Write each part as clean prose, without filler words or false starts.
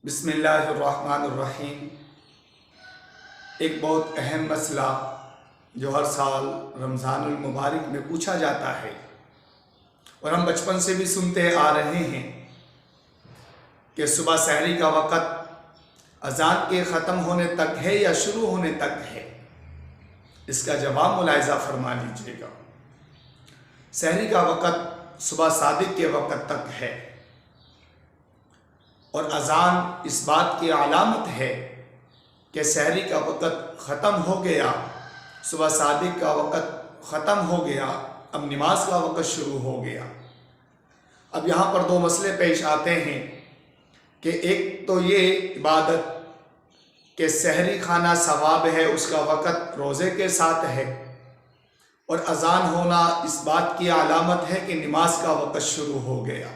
بسم اللہ الرحمن الرحیم۔ ایک بہت اہم مسئلہ جو ہر سال رمضان المبارک میں پوچھا جاتا ہے اور ہم بچپن سے بھی سنتے آ رہے ہیں کہ صبح سحری کا وقت اذان کے ختم ہونے تک ہے یا شروع ہونے تک ہے؟ اس کا جواب ملاحظہ فرما لیجیے گا۔ سحری کا وقت صبح صادق کے وقت تک ہے اور اذان اس بات کی علامت ہے کہ سحری کا وقت ختم ہو گیا، صبح صادق کا وقت ختم ہو گیا، اب نماز کا وقت شروع ہو گیا۔ اب یہاں پر دو مسئلے پیش آتے ہیں کہ ایک تو یہ عبادت کہ سحری کھانا ثواب ہے، اس کا وقت روزے کے ساتھ ہے، اور اذان ہونا اس بات کی علامت ہے کہ نماز کا وقت شروع ہو گیا۔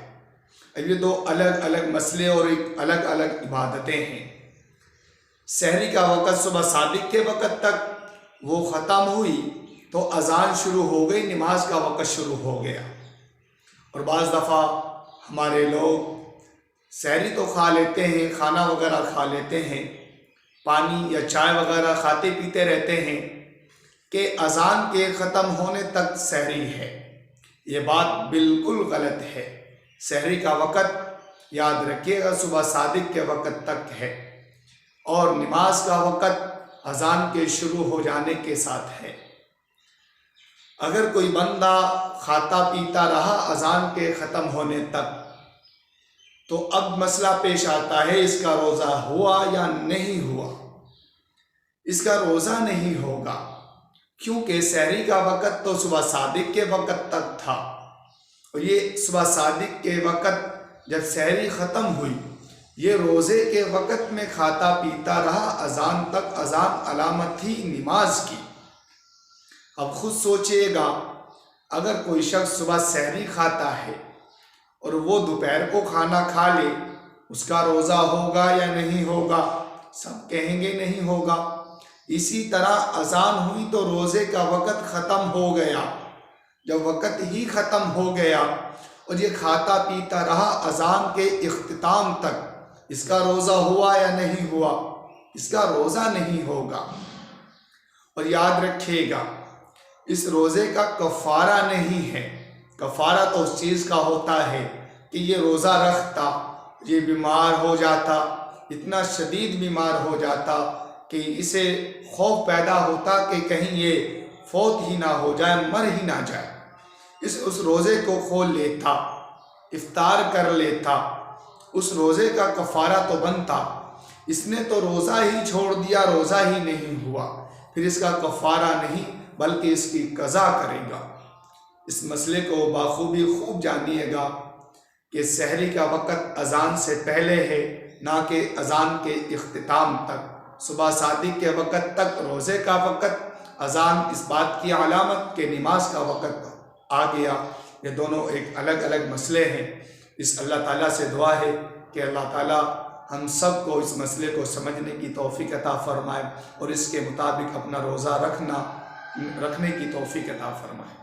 اب یہ دو الگ الگ مسئلے اور ایک الگ الگ عبادتیں ہیں۔ سحری کا وقت صبح صادق کے وقت تک وہ ختم ہوئی تو اذان شروع ہو گئی، نماز کا وقت شروع ہو گیا۔ اور بعض دفعہ ہمارے لوگ سحری تو کھا لیتے ہیں، کھانا وغیرہ کھا لیتے ہیں، پانی یا چائے وغیرہ کھاتے پیتے رہتے ہیں کہ اذان کے ختم ہونے تک سحری ہے۔ یہ بات بالکل غلط ہے۔ سحری کا وقت یاد رکھیے گا صبح صادق کے وقت تک ہے اور نماز کا وقت اذان کے شروع ہو جانے کے ساتھ ہے۔ اگر کوئی بندہ کھاتا پیتا رہا اذان کے ختم ہونے تک تو اب مسئلہ پیش آتا ہے اس کا روزہ ہوا یا نہیں ہوا۔ اس کا روزہ نہیں ہوگا کیونکہ سحری کا وقت تو صبح صادق کے وقت تک تھا، اور یہ صبح صادق کے وقت جب سحری ختم ہوئی، یہ روزے کے وقت میں کھاتا پیتا رہا اذان تک، اذان علامت تھی نماز کی۔ اب خود سوچئے گا، اگر کوئی شخص صبح سحری کھاتا ہے اور وہ دوپہر کو کھانا کھا لے، اس کا روزہ ہوگا یا نہیں ہوگا؟ سب کہیں گے نہیں ہوگا۔ اسی طرح اذان ہوئی تو روزے کا وقت ختم ہو گیا۔ جب وقت ہی ختم ہو گیا اور یہ کھاتا پیتا رہا اذان کے اختتام تک، اس کا روزہ ہوا یا نہیں ہوا؟ اس کا روزہ نہیں ہوگا۔ اور یاد رکھیے گا، اس روزے کا کفارہ نہیں ہے۔ کفارہ تو اس چیز کا ہوتا ہے کہ یہ روزہ رکھتا، یہ بیمار ہو جاتا، اتنا شدید بیمار ہو جاتا کہ اسے خوف پیدا ہوتا کہ کہیں یہ فوت ہی نہ ہو جائے، مر ہی نہ جائے، اس روزے کو کھول لیتا، افطار کر لیتا، اس روزے کا کفارہ تو بنتا۔ اس نے تو روزہ ہی چھوڑ دیا، روزہ ہی نہیں ہوا، پھر اس کا کفارہ نہیں بلکہ اس کی قضا کرے گا۔ اس مسئلے کو بخوبی خوب جانیے گا کہ سحری کا وقت اذان سے پہلے ہے، نہ کہ اذان کے اختتام تک۔ صبح صادق کے وقت تک روزے کا وقت، اذان اس بات کی علامت کہ نماز کا وقت آ گیا۔ یہ دونوں ایک الگ الگ مسئلے ہیں۔ اس اللہ تعالیٰ سے دعا ہے کہ اللہ تعالیٰ ہم سب کو اس مسئلے کو سمجھنے کی توفیق عطا فرمائے اور اس کے مطابق اپنا روزہ رکھنے کی توفیق عطا فرمائے۔